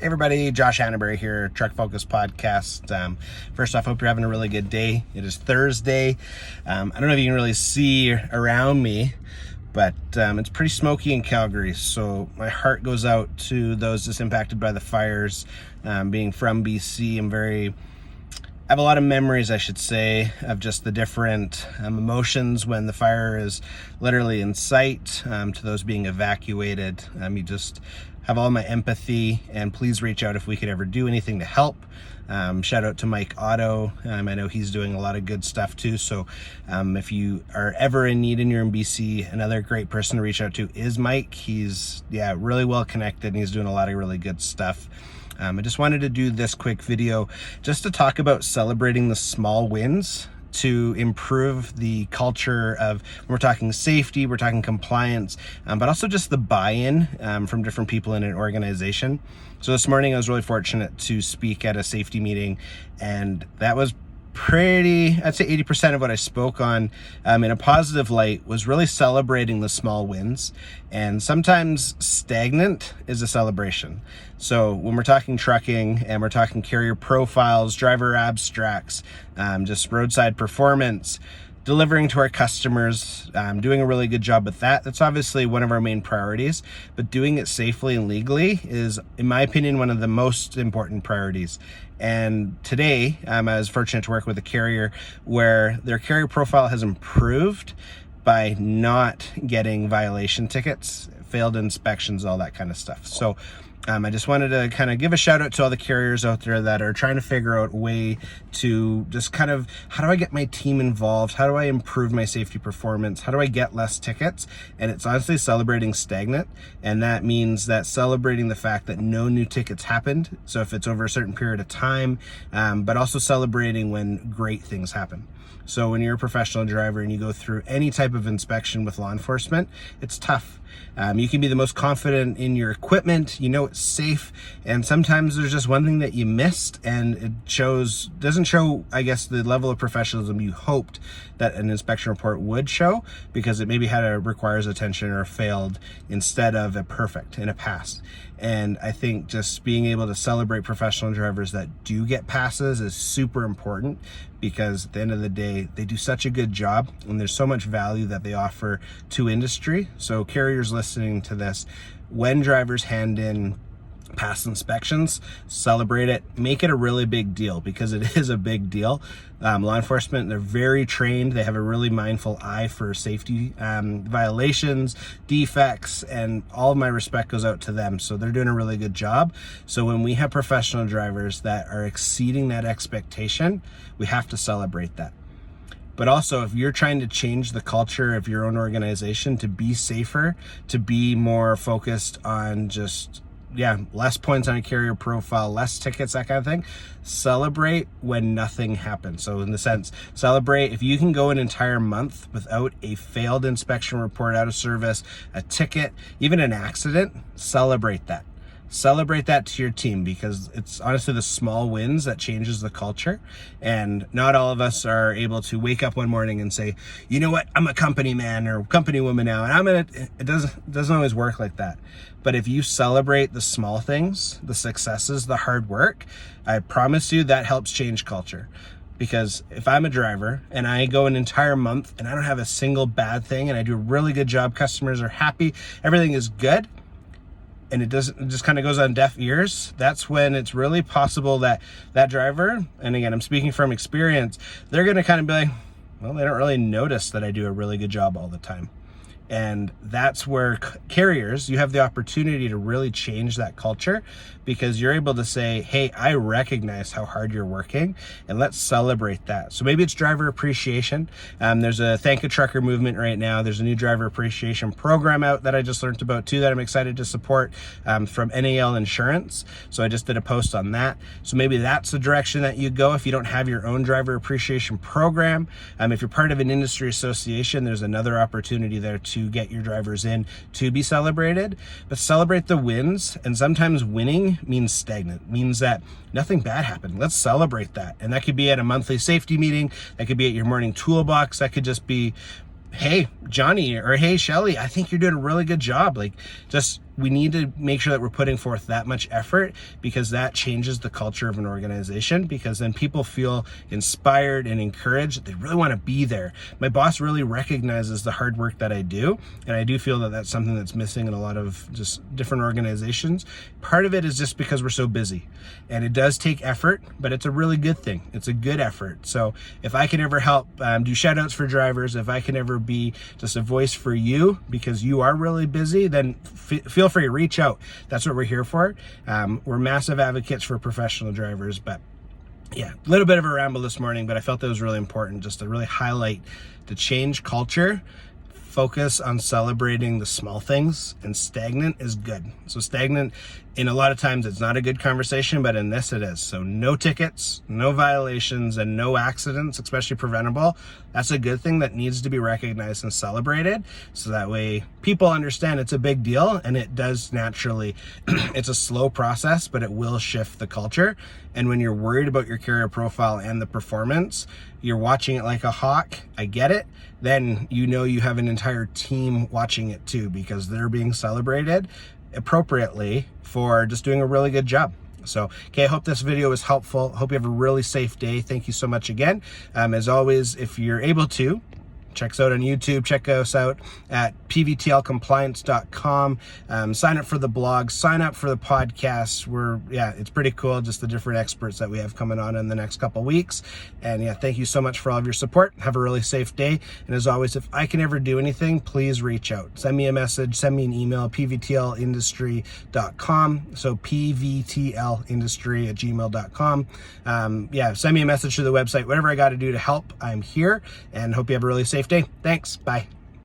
Hey everybody, Josh Hannaberry here, Truck Focus Podcast. First off, hope you're having a really good day. It is Thursday. I don't know if you can really see around me, but it's pretty smoky in Calgary. So my heart goes out to those just impacted by the fires. Being from BC, I have a lot of memories, I should say, of just the different emotions when the fire is literally in sight, to those being evacuated. You just have all my empathy, and please reach out if we could ever do anything to help. Shout out to Mike Otto. I know he's doing a lot of good stuff too. So if you are ever in need and you're in BC, another great person to reach out to is Mike. He's really well connected and he's doing a lot of really good stuff. I just wanted to do this quick video just to talk about celebrating the small wins to improve the culture of, when we're talking safety, we're talking compliance, but also just the buy-in from different people in an organization. So this morning I was really fortunate to speak at a safety meeting, and that was I'd say 80% of what I spoke on in a positive light was really celebrating the small wins. And sometimes stagnant is a celebration. So when we're talking trucking and we're talking carrier profiles, driver abstracts, just roadside performance, delivering to our customers, doing a really good job with that. That's obviously one of our main priorities, but doing it safely and legally is, in my opinion, one of the most important priorities. And today, I was fortunate to work with a carrier where their carrier profile has improved by not getting violation tickets, failed inspections, all that kind of stuff. So I just wanted to kind of give a shout out to all the carriers out there that are trying to figure out a way to just kind of, how do I get my team involved? How do I improve my safety performance? How do I get less tickets? And it's honestly celebrating stagnant. And that means that celebrating the fact that no new tickets happened. So if it's over a certain period of time, but also celebrating when great things happen. So when you're a professional driver and you go through any type of inspection with law enforcement, it's tough. You can be the most confident in your equipment, you know it's safe, and sometimes there's just one thing that you missed, and it doesn't show, I guess, the level of professionalism you hoped that an inspection report would show, because it maybe requires attention or failed instead of a perfect and a pass. And I think just being able to celebrate professional drivers that do get passes is super important, because at the end of the day, they do such a good job and there's so much value that they offer to industry. So carriers listening to this, when drivers hand in pass inspections, celebrate it, make it a really big deal, because it is a big deal. Law enforcement, they're very trained. They have a really mindful eye for safety violations, defects, and all of my respect goes out to them. So they're doing a really good job. So when we have professional drivers that are exceeding that expectation, we have to celebrate that. But also, if you're trying to change the culture of your own organization to be safer, to be more focused on just less points on a carrier profile, less tickets, that kind of thing, celebrate when nothing happens. So in the sense, celebrate if you can go an entire month without a failed inspection report, out of service, a ticket, even an accident, celebrate that. Celebrate that to your team, because it's honestly the small wins that changes the culture. And not all of us are able to wake up one morning and say, you know what, I'm a company man or company woman now, and it doesn't always work like that. But if you celebrate the small things, the successes, the hard work, I promise you that helps change culture. Because if I'm a driver and I go an entire month and I don't have a single bad thing and I do a really good job, customers are happy, everything is good, and it just kind of goes on deaf ears, that's when it's really possible that that driver, and again, I'm speaking from experience, they're going to kind of be like, well, they don't really notice that I do a really good job all the time. And that's where carriers, you have the opportunity to really change that culture, because you're able to say, hey, I recognize how hard you're working, and let's celebrate that. So maybe it's driver appreciation. There's a Thank a Trucker movement right now. There's a new driver appreciation program out that I just learned about too, that I'm excited to support, from NAL Insurance. So I just did a post on that. So maybe that's the direction that you go if you don't have your own driver appreciation program. If you're part of an industry association, there's another opportunity there to get your drivers in to be celebrated. But celebrate the wins, and sometimes winning means stagnant, means that nothing bad happened. Let's celebrate that. And that could be at a monthly safety meeting, that could be at your morning toolbox, that could just be, hey, Johnny, or hey, Shelly, I think you're doing a really good job. Like, just we need to make sure that we're putting forth that much effort, because that changes the culture of an organization, because then people feel inspired and encouraged. They really want to be there. My boss really recognizes the hard work that I do, and I do feel that that's something that's missing in a lot of just different organizations. Part of it is just because we're so busy, and it does take effort, but it's a really good thing. It's a good effort. So if I can ever help do shout outs for drivers, if I can ever be just a voice for you because you are really busy, then feel free to reach out. That's what we're here for. We're massive advocates for professional drivers. But yeah, a little bit of a ramble this morning, but I felt that was really important just to really highlight the change culture. Focus on celebrating the small things, and stagnant is good. So stagnant, in a lot of times it's not a good conversation, but in this it is. So no tickets, no violations, and no accidents, especially preventable. That's a good thing that needs to be recognized and celebrated, so that way people understand it's a big deal, and it does naturally, it's a slow process, but it will shift the culture. And when you're worried about your career profile and the performance, you're watching it like a hawk, I get it, then you know you have an entire team watching it too, because they're being celebrated appropriately for just doing a really good job. So, okay, I hope this video was helpful. Hope you have a really safe day. Thank you so much again. As always, if you're able to, check us out on YouTube. Check us out at pvtlcompliance.com. Sign up for the blog. Sign up for the podcast. It's pretty cool, just the different experts that we have coming on in the next couple weeks. And yeah, thank you so much for all of your support. Have a really safe day. And as always, if I can ever do anything, please reach out. Send me a message. Send me an email, pvtlindustry.com. So pvtlindustry@gmail.com. Send me a message to the website. Whatever I got to do to help, I'm here. And hope you have a really safe day. Thanks. Bye.